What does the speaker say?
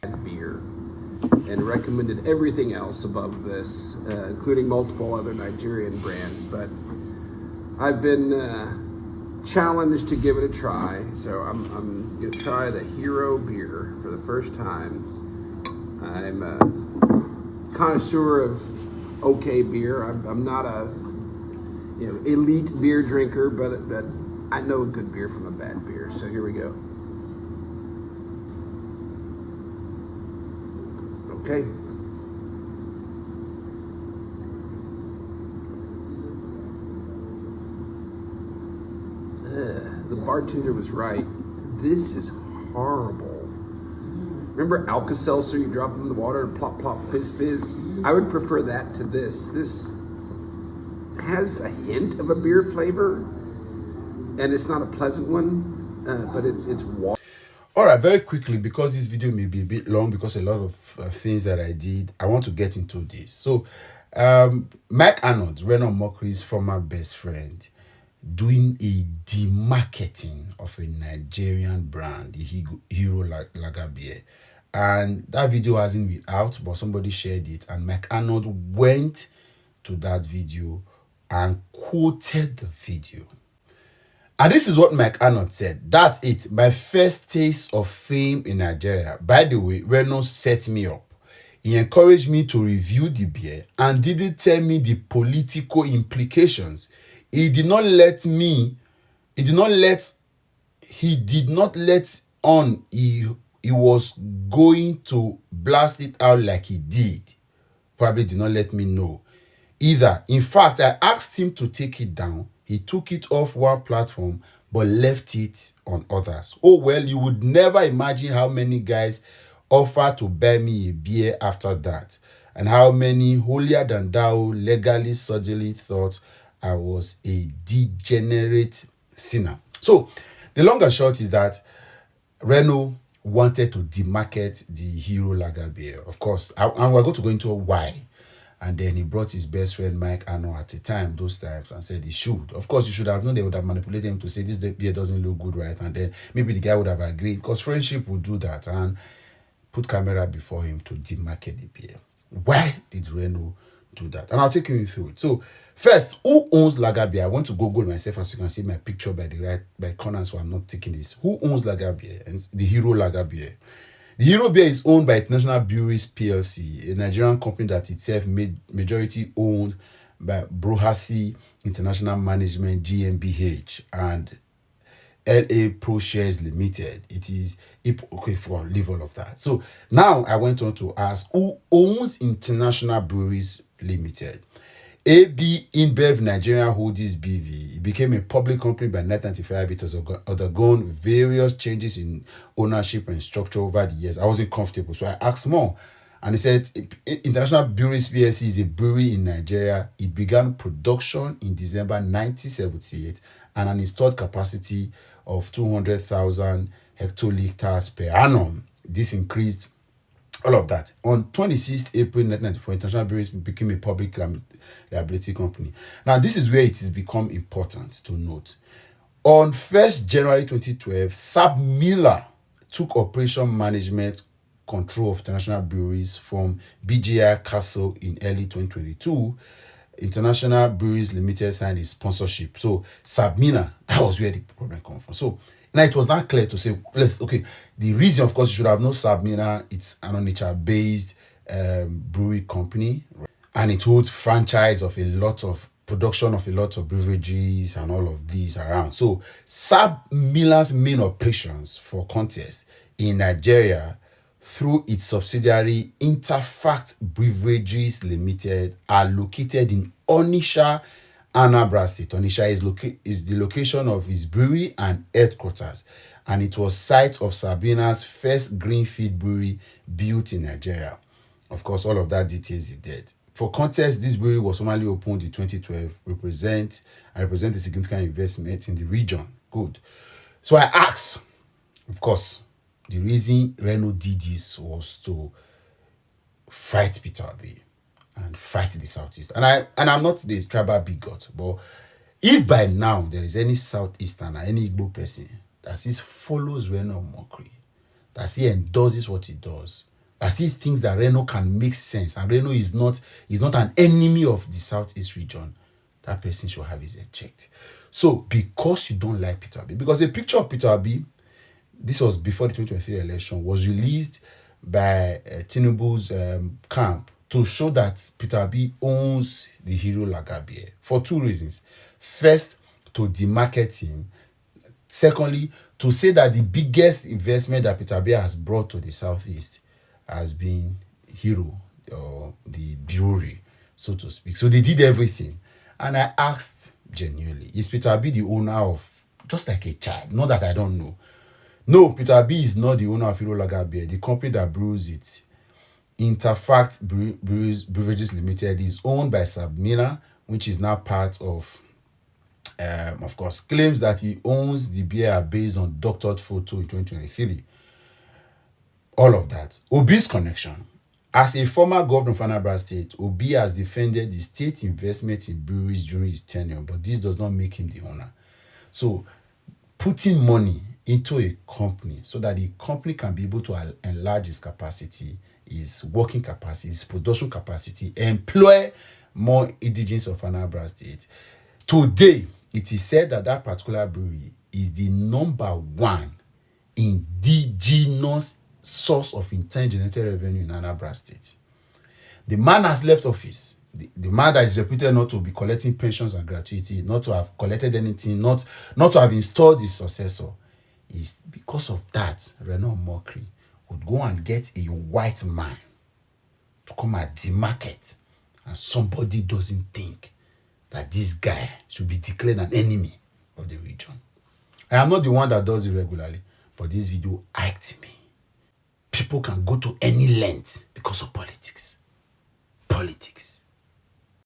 beer and recommended everything else above this, including multiple other Nigerian brands. But I've been challenged to give it a try, so I'm going to try the Hero beer for the first time. I'm a connoisseur of okay beer. I'm not a elite beer drinker, but I know a good beer from a bad beer. So here we go. Okay. The bartender was right. This is horrible. Remember Alka-Seltzer? You drop it in the water and plop, plop, fizz, fizz. I would prefer that to this. This has a hint of a beer flavor, and it's not a pleasant one, but it's water. All right, very quickly, because this video may be a bit long because a lot of things that I did, I want to get into this. So, Arnold, Reno Omokri's former best friend, doing a demarketing of a Nigerian brand, the Hero Lager beer. And that video hasn't been out, but somebody shared it, and Arnold went to that video and quoted the video. And this is what Arnold said. That's it. My first taste of fame in Nigeria. By the way, Reno set me up. He encouraged me to review the beer and didn't tell me the political implications. He did not let on he was going to blast it out like he did. Probably did not let me know either. In fact, I asked him to take it down. He took it off one platform but left it on others. Oh well, you would never imagine how many guys offered to buy me a beer after that, and how many holier than thou legally suddenly thought I was a degenerate sinner. So the long and short is that Reno wanted to demarket the Hero Lager beer, of course, and we're going to go into why. And then he brought his best friend Arnold at the time, those times, and said he should. Of course, you should have known they would have manipulated him to say this beer doesn't look good, right? And then maybe the guy would have agreed, because friendship would do that, and put camera before him to demarket the beer. Why did Reno do that? And I'll take you through it. So first, who owns Lager beer? I want to Google myself, as you can see my picture by corner, so I'm not taking this. Who owns Lager beer and the Hero Lager beer? The Hero beer is owned by International Breweries PLC, a Nigerian company that itself majority owned by Brohasi International Management GmbH and LA Pro Shares Limited. It is okay for leave all of that. So now I went on to ask, who owns International Breweries Limited? AB InBev Nigeria Holdings BV. It became a public company by 1995. It has undergone various changes in ownership and structure over the years. I wasn't comfortable, so I asked more. And he said, International Breweries PLC is a brewery in Nigeria. It began production in December 1978 and an installed capacity of 200,000 hectoliters per annum. This increased all of that. On 26th April 1994, International Breweries became a public liability company. Now, this is where it has become important to note. On 1st January 2012, Sab Miller took operation management control of International Breweries from BGI Castle in early 2022. International Breweries Limited signed a sponsorship. So Sab Miller, that was where the problem comes from. So now it was not clear to say, the reason, of course, you should have known Sab Miller, it's an Onitsha-based brewery company, and it holds franchise of a lot of production of a lot of beverages and all of these around. So Sab Miller's main operations, for context, in Nigeria through its subsidiary Interfact Beverages Limited are located in Onitsha, Anambra State. Onitsha is the location of his brewery and headquarters, and it was site of Sabina's first greenfield brewery built in Nigeria. Of course, all of that details he did. For context, this brewery was formally opened in 2012, represent a significant investment in the region. Good. So I asked, of course, the reason Reno did this was to fight Peter Obi and fight the Southeast. And I'm not the tribal bigot, but if by now there is any Southeastern or any Igbo person that follows Reno Omokri, that he endorses what he does, As he thinks that Reno can make sense, and Reno is not an enemy of the Southeast region, that person should have his head checked. So, because you don't like Peter Obi, because a picture of Peter Obi, this was before the 2023 election, was released by Tinubu's camp to show that Peter Obi owns the hero lager beer for two reasons. First, to demarket him. Secondly, to say that the biggest investment that Peter Obi has brought to the Southeast has been Hero, or the brewery, so to speak. So they did everything. And I asked genuinely, is Peter Obi the owner of, just like a child? Not that I don't know. No, Peter Obi is not the owner of Hero Lager Beer. The company that brews it, Interfact Beverages Limited, is owned by Sabmina, which is now part of course, claims that he owns the beer are based on doctored photo in 2023. All of that. Obi's connection. As a former governor of Anambra State, Obi has defended the state investment in breweries during his tenure, but this does not make him the owner. So, putting money into a company so that the company can be able to enlarge its capacity, its working capacity, its production capacity, employ more indigenes of Anambra State. Today, it is said that that particular brewery is the number one indigenous source of internal generated revenue in Anambra State. The man has left office. The man that is reputed not to be collecting pensions and gratuity, not to have collected anything, not to have installed his successor, is because of that, Reno Omokri would go and get a white man to come and demarket, and somebody doesn't think that this guy should be declared an enemy of the region. I am not the one that does it regularly, but this video hyped me. People can go to any length because of politics. Politics.